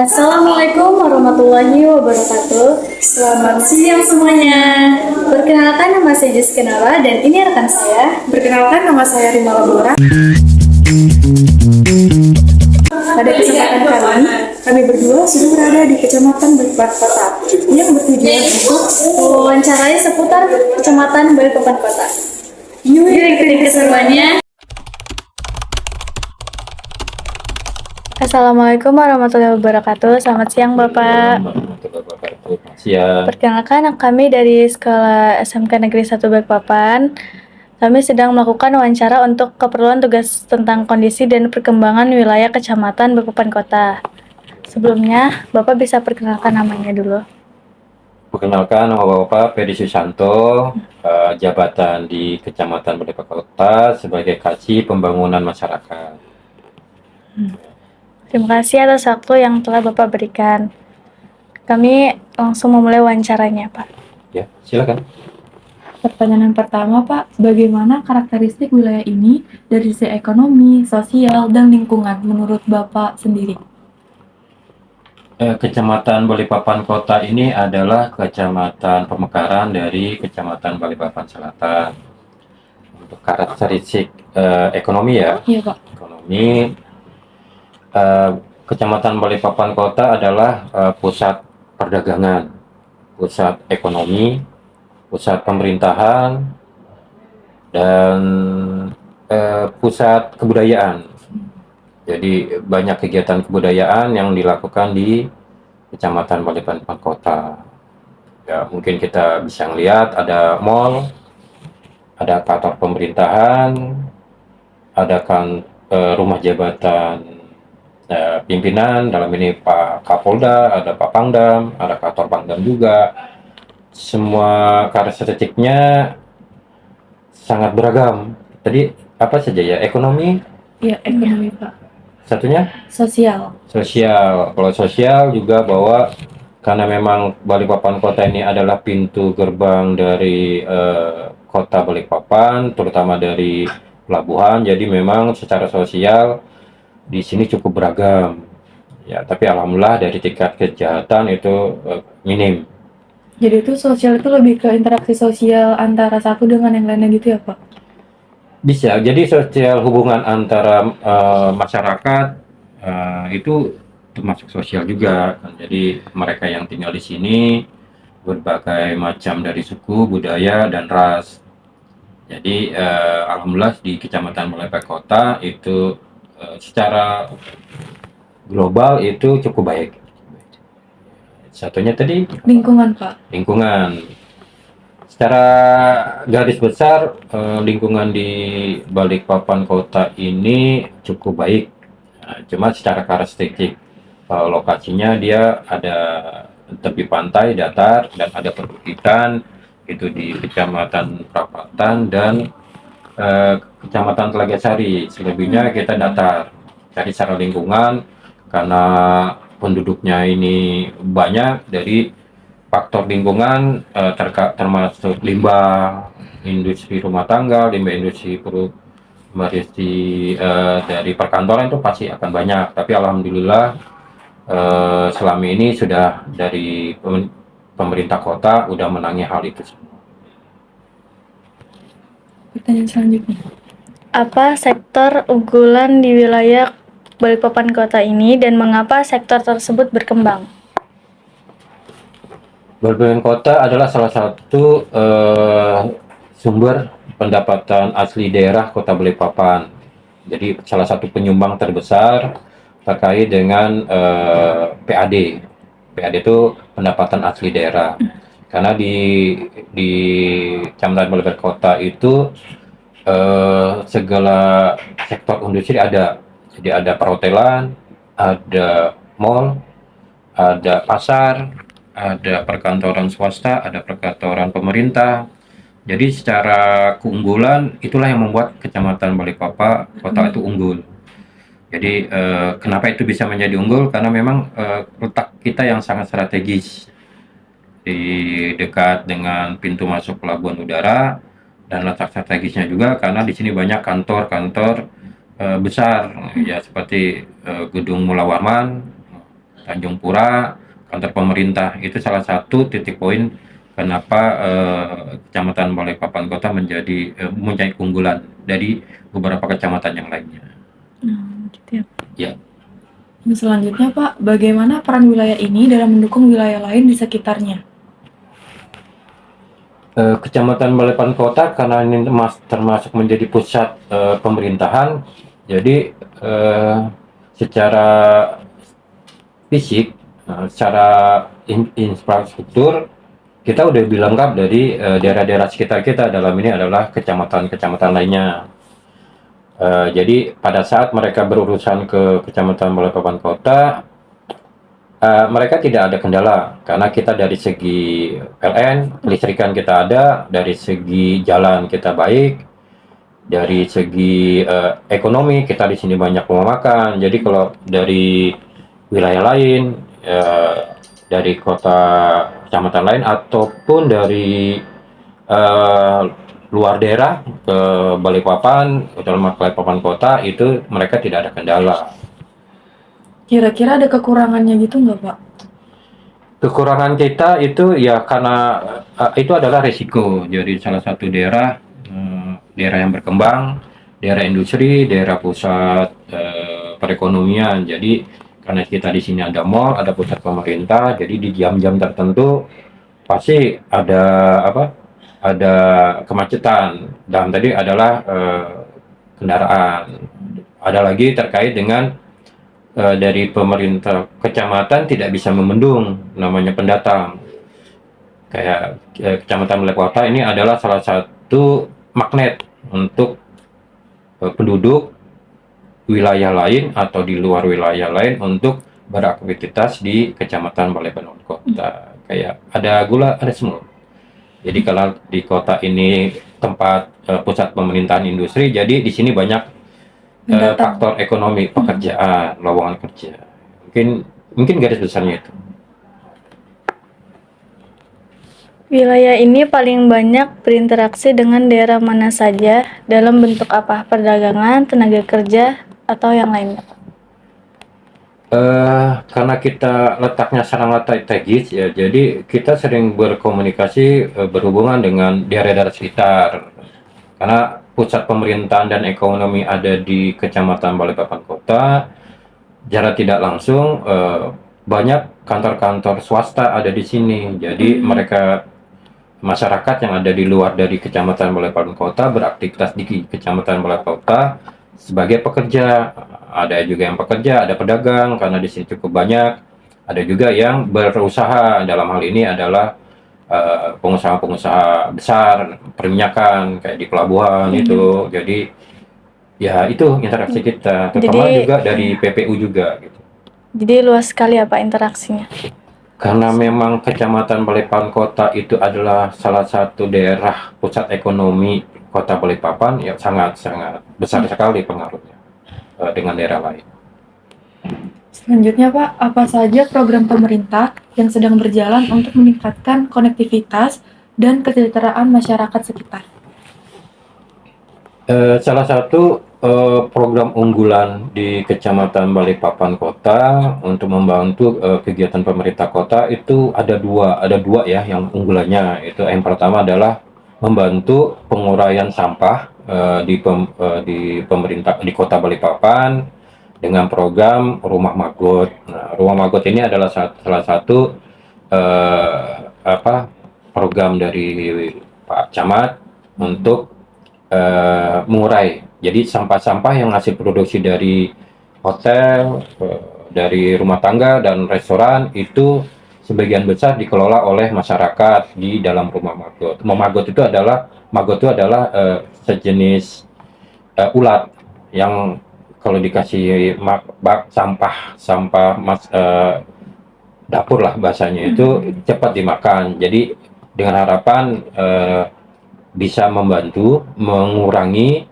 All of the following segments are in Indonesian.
Assalamualaikum warahmatullahi wabarakatuh. Selamat siang semuanya. Perkenalkan, nama saya Jessica Nara dan ini rekan saya. Perkenalkan, nama saya Rima Labora. Pada kesempatan kali ini, kami berdua sudah berada di Kecamatan Balikpapan Kota yang bertujuan untuk mewawancarai seputar Kecamatan Balikpapan Kota. Yuk ikuti keseruannya. Assalamualaikum warahmatullahi wabarakatuh. Selamat siang Bapak. Siang. Perkenalkan, kami dari Sekolah SMK Negeri 1 Balikpapan. Kami sedang melakukan wawancara untuk keperluan tugas tentang kondisi dan perkembangan wilayah Kecamatan Balikpapan Kota. Sebelumnya, Bapak bisa perkenalkan namanya dulu. Perkenalkan, nama Bapak Pedi Susanto, jabatan di Kecamatan Balikpapan Kota sebagai Kasih Pembangunan Masyarakat. Terima kasih atas waktu yang telah Bapak berikan. Kami langsung memulai wawancaranya, Pak. Ya, silakan. Pertanyaan yang pertama, Pak, bagaimana karakteristik wilayah ini dari sisi ekonomi, sosial, dan lingkungan menurut Bapak sendiri? Kecamatan Balikpapan Kota ini adalah kecamatan pemekaran dari Kecamatan Balikpapan Selatan. Untuk karakteristik ekonomi ya, Iya, Pak. ekonomi Kecamatan Balikpapan Kota adalah pusat perdagangan, pusat ekonomi, pusat pemerintahan, dan pusat kebudayaan. Jadi banyak kegiatan kebudayaan yang dilakukan di Kecamatan Balikpapan Kota. Ya, mungkin kita bisa melihat ada mall, ada kantor pemerintahan, ada kan rumah jabatan pimpinan, dalam ini Pak Kapolda, ada Pak Pangdam, ada kantor Pangdam juga. Semua karakteristiknya sangat beragam. Tadi apa saja ya? Ekonomi, Iya, ekonomi, Pak. satunya Sosial. sosial. Kalau sosial juga bahwa karena memang Balikpapan Kota ini adalah pintu gerbang dari Kota Balikpapan, terutama dari pelabuhan. Jadi memang secara sosial di sini cukup beragam. Ya, tapi alhamdulillah dari tingkat kejahatan itu minim. Jadi itu sosial itu lebih ke interaksi sosial antara satu dengan yang lainnya gitu ya, Pak? Bisa. Jadi sosial hubungan antara masyarakat itu termasuk sosial juga. Jadi mereka yang tinggal di sini berbagai macam dari suku, budaya, dan ras. Jadi alhamdulillah di Kecamatan Balikpapan Kota itu secara global itu cukup baik. Satunya tadi Lingkungan, Pak. lingkungan. Secara garis besar lingkungan di Balikpapan Kota ini cukup baik. Nah, cuma secara karakteristik lokasinya dia ada tepi pantai datar dan ada perbukitan itu di Kecamatan Prapatan dan Kecamatan Telaga Sari. Selebihnya kita datar. Jadi secara lingkungan karena penduduknya ini banyak, dari faktor lingkungan termasuk limbah industri rumah tangga, limbah industri dari perkantoran itu pasti akan banyak. Tapi alhamdulillah selama ini sudah dari pemerintah kota udah menangani hal itu semua. Pertanyaan selanjutnya. Apa sektor unggulan di wilayah Balikpapan Kota ini dan mengapa sektor tersebut berkembang? Balikpapan Kota adalah salah satu sumber pendapatan asli daerah Kota Balikpapan. Jadi salah satu penyumbang terbesar terkait dengan PAD. PAD itu pendapatan asli daerah. Karena di Kecamatan Balikpapan Kota itu segala sektor industri ada. Jadi ada perhotelan, ada mall, ada pasar, ada perkantoran swasta, ada perkantoran pemerintah. Jadi secara keunggulan itulah yang membuat Kecamatan Balikpapan Kota itu unggul. Jadi kenapa itu bisa menjadi unggul? Karena memang letak kita yang sangat strategis di dekat dengan pintu masuk pelabuhan udara, dan letak strategisnya juga karena di sini banyak kantor-kantor besar ya, seperti Gedung Mula Warman, Tanjung Pura, kantor pemerintah. Itu salah satu titik poin kenapa Kecamatan Balikpapan Kota menjadi mempunyai keunggulan dari beberapa kecamatan yang lainnya. Gitu ya. Ya. Selanjutnya Pak, bagaimana peran wilayah ini dalam mendukung wilayah lain di sekitarnya? Kecamatan Balikpapan Kota karena ini termasuk menjadi pusat pemerintahan, jadi secara fisik, secara infrastruktur kita udah lebih lengkap dari daerah-daerah sekitar kita. Dalam ini adalah kecamatan-kecamatan lainnya. Jadi pada saat mereka berurusan ke Kecamatan Balikpapan Kota, mereka tidak ada kendala karena kita dari segi PLN, listrikan kita ada, dari segi jalan kita baik, dari segi ekonomi kita di sini banyak rumah makan. Jadi kalau dari wilayah lain, dari kota kecamatan lain ataupun dari luar daerah ke Balikpapan, utama Balikpapan Kota, itu mereka tidak ada kendala. Kira-kira ada kekurangannya gitu nggak Pak? Kekurangan kita itu ya karena itu adalah risiko. Jadi salah satu daerah yang berkembang, daerah industri, daerah pusat perekonomian. Jadi karena kita di sini ada mall, ada pusat pemerintah, jadi di jam-jam tertentu pasti ada ada kemacetan. Dan tadi adalah kendaraan. Ada lagi terkait dengan dari pemerintah kecamatan tidak bisa membendung namanya pendatang. Kayak Kecamatan Balikpapan ini adalah salah satu magnet untuk penduduk wilayah lain atau di luar wilayah lain untuk beraktivitas di Kecamatan Balikpapan Kota. Kayak ada gula, ada semua. Jadi kalau di kota ini tempat pusat pemerintahan industri, jadi di sini banyak faktor ekonomi, pekerjaan, lowongan kerja. Mungkin garis besarnya itu. Wilayah ini paling banyak berinteraksi dengan daerah mana saja dalam bentuk apa? Perdagangan, tenaga kerja, atau yang lainnya? Karena kita letaknya strategis ya, jadi kita sering berkomunikasi berhubungan dengan daerah-daerah sekitar. Karena pusat pemerintahan dan ekonomi ada di Kecamatan Balikpapan Kota, secara tidak langsung banyak kantor-kantor swasta ada di sini. Jadi mereka masyarakat yang ada di luar dari Kecamatan Balikpapan Kota beraktivitas di Kecamatan Balikpapan Kota sebagai pekerja. Ada juga yang pekerja, ada pedagang karena di sini cukup banyak. Ada juga yang berusaha, dalam hal ini adalah pengusaha-pengusaha besar perminyakan kayak di pelabuhan itu. Jadi ya itu interaksi kita, terutama Jadi- juga dari PPU juga gitu. Jadi luas sekali ya Pak interaksinya. Karena memang Kecamatan Balikpapan Kota itu adalah salah satu daerah pusat ekonomi Kota Balikpapan, ya sangat-sangat besar sekali pengaruhnya dengan daerah lain. Selanjutnya Pak, apa saja program pemerintah yang sedang berjalan untuk meningkatkan konektivitas dan kesejahteraan masyarakat sekitar? Salah satu program unggulan di Kecamatan Balikpapan Kota untuk membantu kegiatan pemerintah kota itu ada dua ya yang unggulannya. Itu yang pertama adalah membantu penguraian sampah di pemerintah di Kota Balikpapan dengan program Rumah Magot. Nah, Rumah Magot ini adalah salah satu program dari Pak Camat untuk mengurai. Jadi sampah-sampah yang hasil produksi dari hotel, dari rumah tangga dan restoran itu sebagian besar dikelola oleh masyarakat di dalam rumah magot. Magot itu adalah sejenis ulat yang kalau dikasih bak sampah dapur lah bahasanya itu cepat dimakan. Jadi dengan harapan bisa membantu mengurangi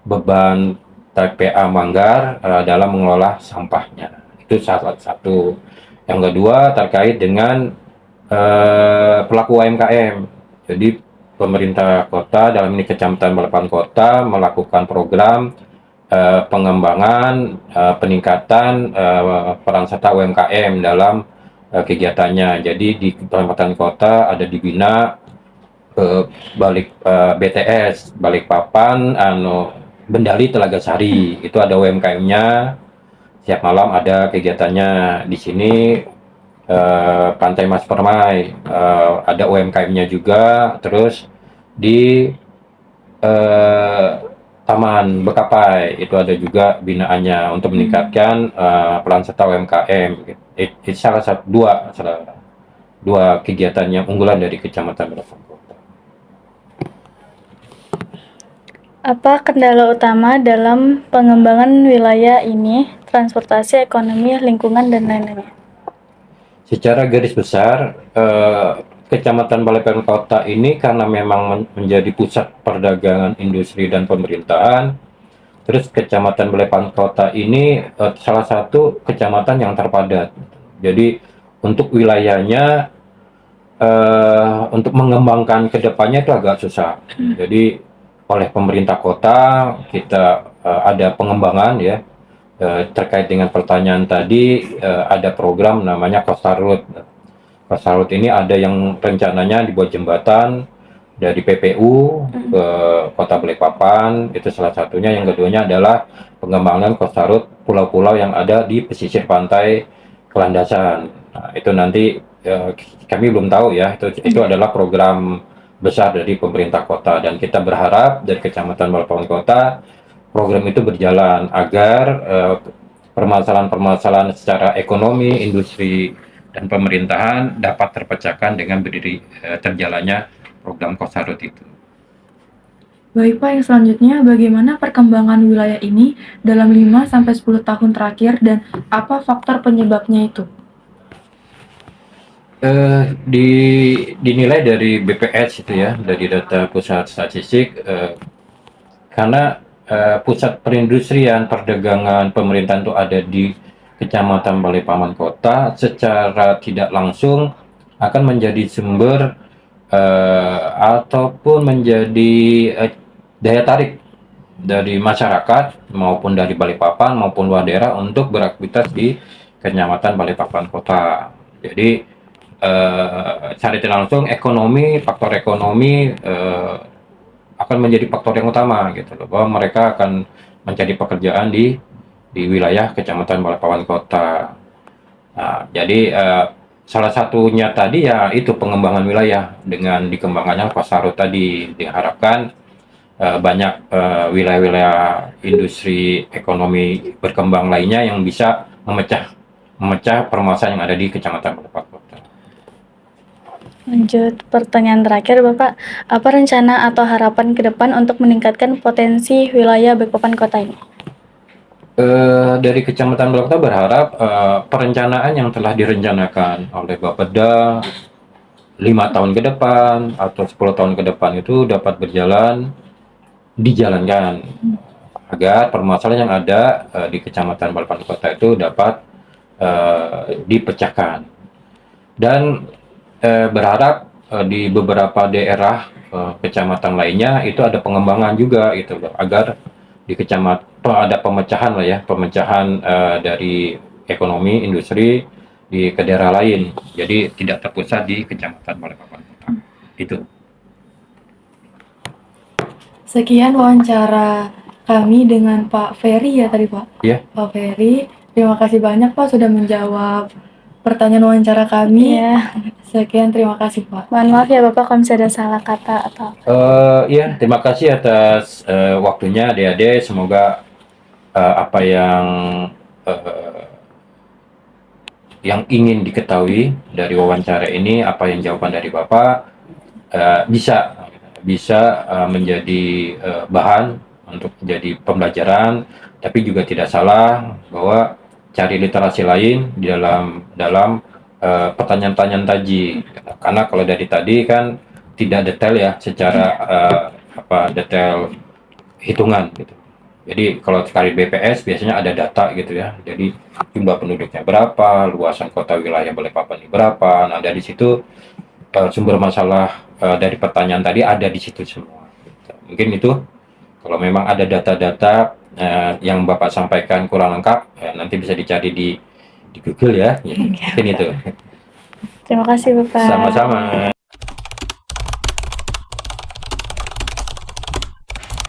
beban TPA Manggar dalam mengelola sampahnya. Itu salah satu. Yang kedua terkait dengan pelaku UMKM. Jadi pemerintah kota dalam ini Kecamatan Balikpapan Kota melakukan program pengembangan, peningkatan peran serta UMKM dalam kegiatannya. Jadi di Kecamatan Kota ada dibina BTS Balikpapan, Bendali Telaga Sari, itu ada UMKM-nya. Setiap malam ada kegiatannya di sini. Pantai Mas Permai ada UMKM-nya juga. Terus di eh, Taman Bekapai itu ada juga binaannya untuk meningkatkan peran serta UMKM. Itu salah satu dua kegiatan yang unggulan dari Kecamatan Balapan Kota. Apa kendala utama dalam pengembangan wilayah ini? Transportasi, ekonomi, lingkungan, dan lain-lainnya. Secara garis besar, Kecamatan Balapan Kota ini karena memang menjadi pusat perdagangan, industri, dan pemerintahan. Terus Kecamatan Balapan Kota ini salah satu kecamatan yang terpadat. Jadi untuk wilayahnya, untuk mengembangkan ke depannya itu agak susah. Jadi oleh pemerintah kota kita ada pengembangan ya, terkait dengan pertanyaan tadi, ada program namanya Coastal Route. Coastal Route ini ada yang rencananya dibuat jembatan dari PPU ke Kota Balikpapan, itu salah satunya. Yang keduanya adalah pengembangan Coastal Route pulau-pulau yang ada di pesisir pantai Kelandasan. Nah, itu nanti kami belum tahu ya, itu adalah program besar dari pemerintah kota, dan kita berharap dari Kecamatan Balikpapan Kota program itu berjalan agar permasalahan-permasalahan secara ekonomi, industri, dan pemerintahan dapat terpecahkan dengan terjalannya program Coastal Route itu. Baik Pak, yang selanjutnya bagaimana perkembangan wilayah ini dalam 5-10 tahun terakhir dan apa faktor penyebabnya itu? Dinilai dari BPS itu ya, dari data pusat statistik, karena pusat perindustrian, perdagangan, pemerintahan itu ada di Kecamatan Balikpapan Kota, secara tidak langsung akan menjadi sumber ataupun menjadi daya tarik dari masyarakat maupun dari Balikpapan maupun luar daerah untuk beraktivitas di Kecamatan Balikpapan Kota. Jadi secara tidak langsung faktor ekonomi akan menjadi faktor yang utama gitu loh, bahwa mereka akan mencari pekerjaan di wilayah Kecamatan Balikpapan Kota. Nah, jadi salah satunya tadi ya itu pengembangan wilayah dengan dikembangkannya Coastal Route tadi, diharapkan banyak wilayah-wilayah industri ekonomi berkembang lainnya yang bisa memecah permasalahan yang ada di Kecamatan Balikpapan Kota. Lanjut pertanyaan terakhir Bapak, apa rencana atau harapan ke depan untuk meningkatkan potensi wilayah Balikpapan Kota ini? Dari Kecamatan Balikpapan Kota berharap perencanaan yang telah direncanakan oleh Bapeda 5 tahun ke depan atau 10 tahun ke depan itu dapat dijalankan agar permasalahan yang ada di Kecamatan Balikpapan Kota itu dapat dipecahkan. Dan berharap di beberapa daerah kecamatan lainnya itu ada pengembangan juga gitu loh, agar di kecamatan ada pemecahan dari ekonomi industri ke daerah lain, jadi tidak terpusat di Kecamatan Balikpapan Kota. Itu. Sekian wawancara kami dengan Pak Ferry ya tadi Pak. Iya. Pak Ferry, terima kasih banyak Pak sudah menjawab pertanyaan wawancara kami. Iya. Sekian, terima kasih Pak. Mohon maaf ya Bapak kalau misalnya ada salah kata atau Ya, terima kasih atas waktunya adik-adik. Semoga apa yang ingin diketahui dari wawancara ini, apa yang jawaban dari Bapak bisa menjadi bahan untuk menjadi pembelajaran, tapi juga tidak salah bahwa cari literasi lain di dalam pertanyaan-pertanyaan tadi, karena kalau dari tadi kan tidak detail ya secara detail hitungan gitu. Jadi kalau sekali BPS biasanya ada data gitu ya, jadi jumlah penduduknya berapa, luasan kota wilayah Balikpapan ini berapa. Nah dari situ sumber masalah dari pertanyaan tadi ada di situ semua gitu. Mungkin itu kalau memang ada data-data yang Bapak sampaikan kurang lengkap, nanti bisa dicari di Google ya. Mungkin itu. Terima kasih Bapak. Sama-sama.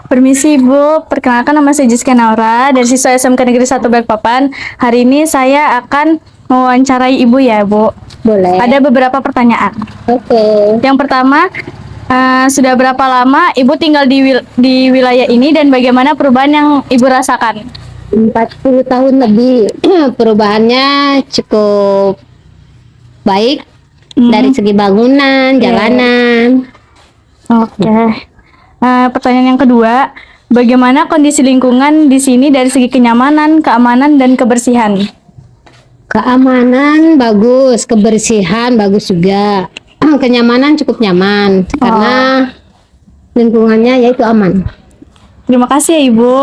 Permisi Ibu, perkenalkan nama saya Jessica Naura dari siswa SMK Negeri 1 Balikpapan. Hari ini saya akan mewawancarai Ibu ya Bu. Boleh. Ada beberapa pertanyaan. Oke. Yang pertama, sudah berapa lama Ibu tinggal di wilayah ini dan bagaimana perubahan yang Ibu rasakan? 40 tahun lebih. Perubahannya cukup baik dari segi bangunan, jalanan. Oke. Pertanyaan yang kedua, bagaimana kondisi lingkungan di sini dari segi kenyamanan, keamanan, dan kebersihan? Keamanan bagus, kebersihan bagus juga. Kenyamanan cukup nyaman karena lingkungannya yaitu aman. Terima kasih ya Ibu.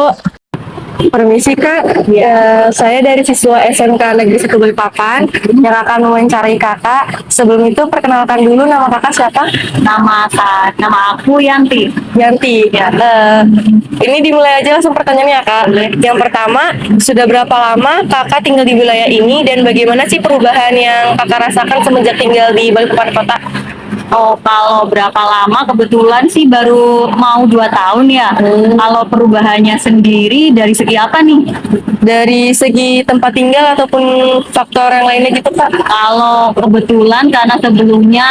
Permisi Kak, saya dari siswa SMK Negeri 1 Balikpapan yang akan mewawancarai Kakak. Sebelum itu perkenalkan dulu nama Kakak siapa? Nama aku Yanti. Yanti. Ya. Ini dimulai aja langsung pertanyaannya Kak. Yang pertama, sudah berapa lama Kakak tinggal di wilayah ini dan bagaimana sih perubahan yang Kakak rasakan semenjak tinggal di Balikpapan Kota? Oh, kalau berapa lama? Kebetulan sih baru mau 2 tahun ya. Kalau perubahannya sendiri dari segi apa nih? Dari segi tempat tinggal ataupun faktor yang lainnya gitu Kak? Kalau kebetulan karena sebelumnya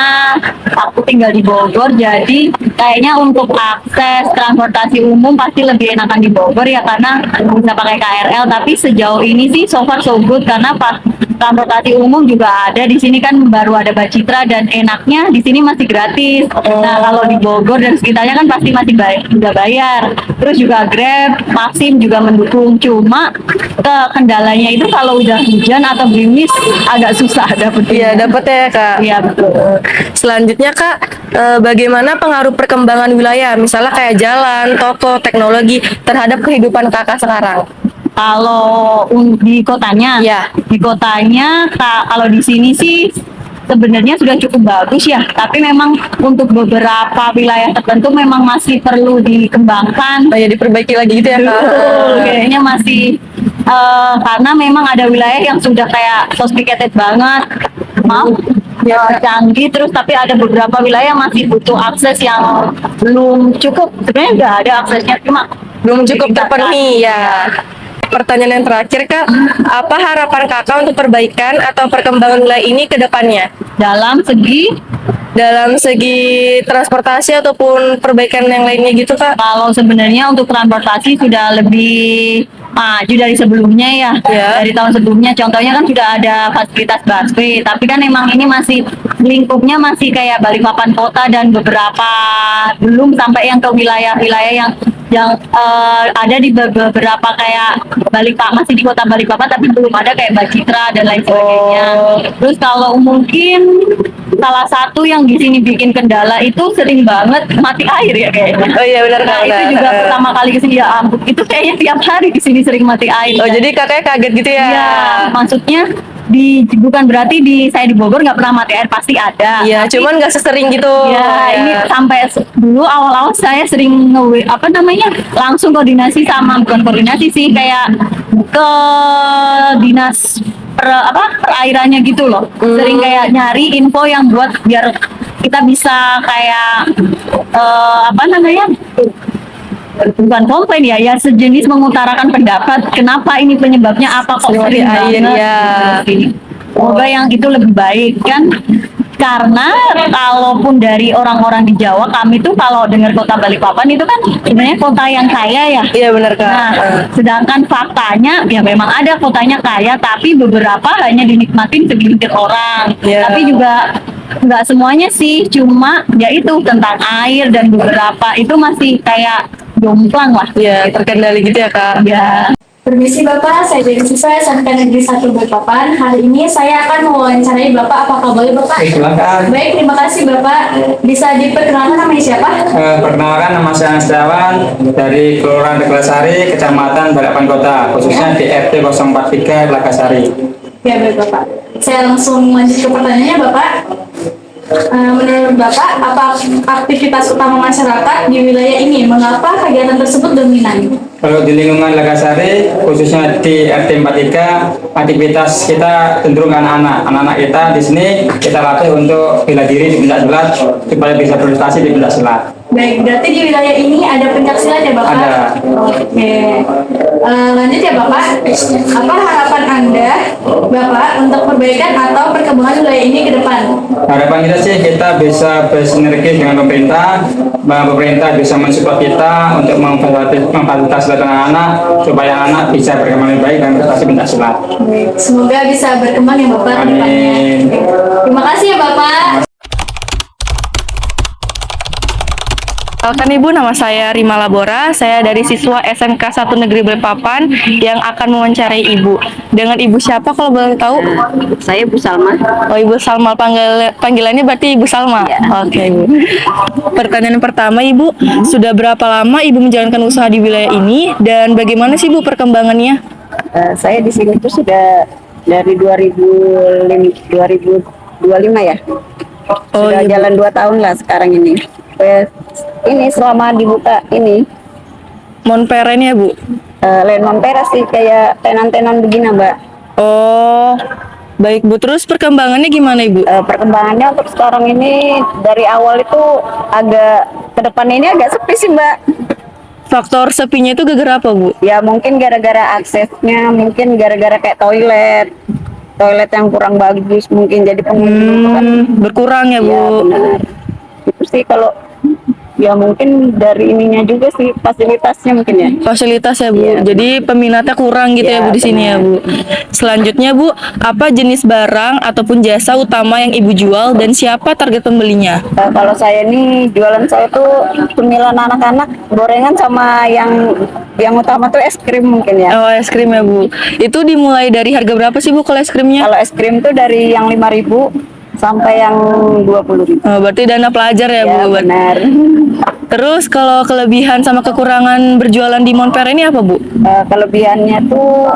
aku tinggal di Bogor, jadi kayaknya untuk akses transportasi umum pasti lebih enakan di Bogor ya karena bisa pakai KRL. Tapi sejauh ini sih so far so good karena pas transportasi umum juga ada di sini kan baru ada Bacitra dan enaknya di sini masih gratis. Nah kalau di Bogor dan sekitarnya kan pasti masih udah bayar. Terus juga Grab, Maxim juga mendukung. Cuma kendalanya itu kalau udah hujan atau gerimis agak susah dapetnya. Iya, dapetnya ya Kak. Iya betul. Selanjutnya Kak, bagaimana pengaruh perkembangan wilayah, misalnya kayak jalan, toko, teknologi terhadap kehidupan Kakak sekarang? Kalau di kotanya, Ya. di kotanya kalau di sini sih sebenarnya sudah cukup bagus ya. Tapi memang untuk beberapa wilayah tertentu memang masih perlu dikembangkan. Oh ya, diperbaiki lagi gitu ya Kak? Betul, kayaknya masih karena memang ada wilayah yang sudah kayak sophisticated banget, canggih terus, tapi ada beberapa wilayah yang masih butuh akses yang belum cukup. Sebenarnya nggak ada aksesnya, cuma Belum cukup terpenuhi ya. Pertanyaan yang terakhir Kak, apa harapan Kakak untuk perbaikan atau perkembangan wilayah ini ke depannya? Dalam segi transportasi ataupun perbaikan yang lainnya gitu Kak? Kalau sebenarnya untuk transportasi sudah lebih maju dari sebelumnya ya. Dari tahun sebelumnya contohnya kan sudah ada fasilitas busway, tapi kan emang ini masih lingkupnya masih kayak Balikpapan Kota dan beberapa belum sampai yang ke wilayah-wilayah yang ada di beberapa kayak Balikpapan, masih di kota Balikpapan tapi belum ada kayak Bacitra dan lain sebagainya. Terus kalau mungkin salah satu yang di sini bikin kendala itu sering banget mati air ya kayaknya. Oh iya benar Nah Kak. itu juga pertama kali kesini ya ampun, itu kayaknya tiap hari di sini sering mati air. Oh jadi Kakaknya kaget gitu ya? Iya, maksudnya bukan berarti saya di Bogor nggak pernah mati air, pasti ada. Iya, Tapi- cuman nggak sesering gitu. Ya, ini sampai dulu awal-awal saya sering langsung koordinasi bukan koordinasi sih, kayak ke dinas perairannya gitu loh. Sering kayak nyari info yang biar kita bisa kayak bukan komplain ya sejenis mengutarakan pendapat kenapa ini penyebabnya apa kok Sering sering mati air, banget ya. gitu. Semoga yang itu lebih baik kan, karena kalaupun dari orang-orang di Jawa, kami tuh kalau dengar kota Balikpapan itu kan sebenarnya kota yang kaya ya. Iya benar Kak. Nah, sedangkan faktanya ya memang ada kotanya kaya, tapi beberapa hanya dinikmatin segelintir orang. Iya. Tapi juga nggak semuanya sih, cuma ya itu tentang air dan beberapa itu masih kayak jomplang lah. Iya, terkendali gitu ya Kak. Ya. Permisi Bapak, saya dari siswa SMK Negeri 1 Balikpapan. Hari ini saya akan mewawancarai Bapak, apakah boleh Bapak? Silakan. Baik, terima kasih Bapak. Bisa diperkenalkan namanya siapa? Perkenalkan, nama saya Setiawan dari Kelurahan Neglasari, Kecamatan Balikpapan Kota, khususnya di RT 043 Lakasari. Ya baik Bapak. Saya langsung lanjut ke pertanyaannya Bapak. Menurut Bapak, apa aktivitas utama masyarakat di wilayah ini? Mengapa kegiatan tersebut dominan? Kalau di lingkungan Lagasari, khususnya di RT 43, aktivitas kita cenderung ke anak-anak. Anak-anak kita di sini kita latih untuk bela diri di pencaksilat supaya bisa berprestasi di pencaksilat. Baik, berarti di wilayah ini ada pencaksilat ya Bapak? Ada. Oke. Lanjut ya Bapak. Apa harapan Anda, Bapak, untuk perbaikan atau perkembangan wilayah ini ke depan? Harapan kita sih kita bisa bersinergi dengan pemerintah, bahwa pemerintah bisa mensupport kita untuk memfasilitasi anak-anak supaya anak bisa berkembang lebih baik dan prestasi pencaksilat. Baik, semoga bisa berkembang ya Bapak ke depannya. Amin. Terima kasih ya Bapak. Kenalkan Ibu, nama saya Rima Labora. Saya dari siswa SMK 1 Negeri Balikpapan yang akan mewawancarai Ibu. Dengan Ibu siapa kalau boleh tahu? Saya Bu Salma. Oh, Ibu Salma, panggilannya berarti Ibu Salma. Oke, Ibu. Pertanyaan pertama, Ibu, sudah berapa lama Ibu menjalankan usaha di wilayah ini dan bagaimana sih Ibu perkembangannya? Saya di sini tuh sudah dari 2025 ya. Oh, Sudah iya, Bu. jalan 2 tahun lah sekarang ini. Ini selama dibuka ini Monperen ya, Bu? lain Mampera sih kayak tenan-tenan begini Mbak. Oh, baik Bu. Terus perkembangannya gimana Ibu? Perkembangannya untuk sekarang ini dari awal itu agak ke depan ini agak sepi sih Mbak. Faktor sepinya itu gara-gara apa Bu? Ya mungkin gara-gara aksesnya, mungkin gara-gara kayak toilet yang kurang bagus, mungkin jadi pengunjung kan. Berkurang ya Bu? Ya benar. Itu sih kalau ya mungkin dari ininya juga sih fasilitasnya mungkin ya. Fasilitas ya Bu. Iya, Jadi peminatnya kurang gitu ya Iya, Bu di sini ya Bu. Selanjutnya Bu, apa jenis barang ataupun jasa utama yang Ibu jual dan siapa target pembelinya? Kalau saya nih jualan saya tuh cemilan anak-anak, gorengan sama yang utama tuh es krim mungkin ya. Oh, es krim ya Bu. Itu dimulai dari harga berapa sih Bu kalau es krimnya? Kalau es krim tuh dari yang 5.000 sampai yang 20.000. Oh, berarti dana pelajar ya Ya Bu. benar. Terus kalau kelebihan sama kekurangan berjualan di Monperen ini apa Bu? Kelebihannya tuh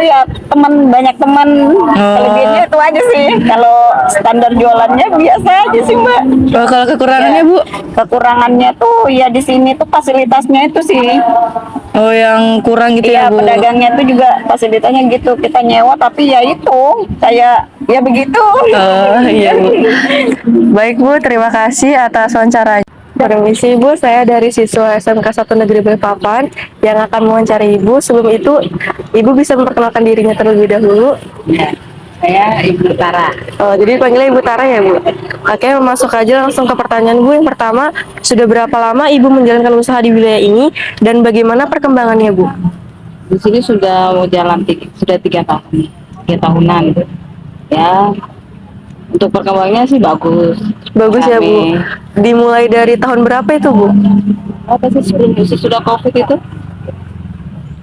ya banyak teman. Kelebihannya itu aja sih. Kalau standar jualannya biasa aja sih Mbak. Oh, kalau kekurangannya Bu? Kekurangannya tuh ya di sini tuh fasilitasnya itu sih. Oh, yang kurang gitu Iya, ya Bu? pedagangnya tuh juga fasilitasnya gitu. Kita nyewa tapi ya itu kayak ya begitu. Oh, iya Bu. Baik Bu, terima kasih atas wawancaranya. Permisi Ibu, saya dari siswa SMK 1 Negeri Balikpapan yang akan mewawancari Ibu. Sebelum itu, Ibu bisa memperkenalkan dirinya terlebih dahulu. Saya Ibu Tara. Oh, jadi panggilnya Ibu Tara ya Bu? Oke, masuk aja langsung ke pertanyaan Bu. Yang pertama, sudah berapa lama Ibu menjalankan usaha di wilayah ini dan bagaimana perkembangannya Bu? Di sini sudah mau jalan sudah 3 tahun, 3 tahunan. Ya, untuk perkembangannya sih bagus. Bagus ya Bu. Rame. Dimulai dari tahun berapa itu Bu? Apa sih sebelum sudah COVID itu?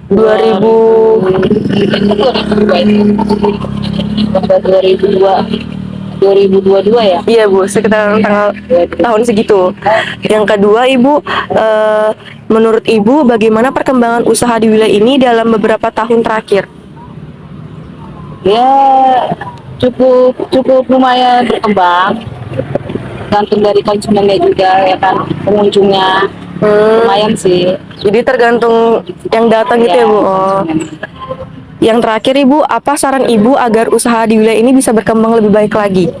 2022 ya? Iya Bu, sekitar tanggal tahun segitu. Yang kedua Ibu, menurut Ibu bagaimana perkembangan usaha di wilayah ini dalam beberapa tahun terakhir? Ya cukup lumayan berkembang, gantung dari konsumennya juga ya kan, pengunjungnya lumayan sih. Jadi tergantung yang datang gitu ya Bu. Oh. Yang terakhir Ibu, apa saran Ibu agar usaha di wilayah ini bisa berkembang lebih baik lagi?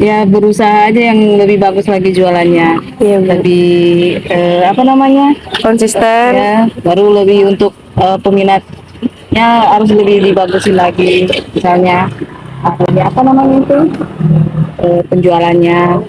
Ya berusaha aja yang lebih bagus lagi jualannya. Iya Bu. Lebih Konsisten. ya, baru lebih untuk peminatnya harus lebih dibagusin lagi, misalnya penjualannya.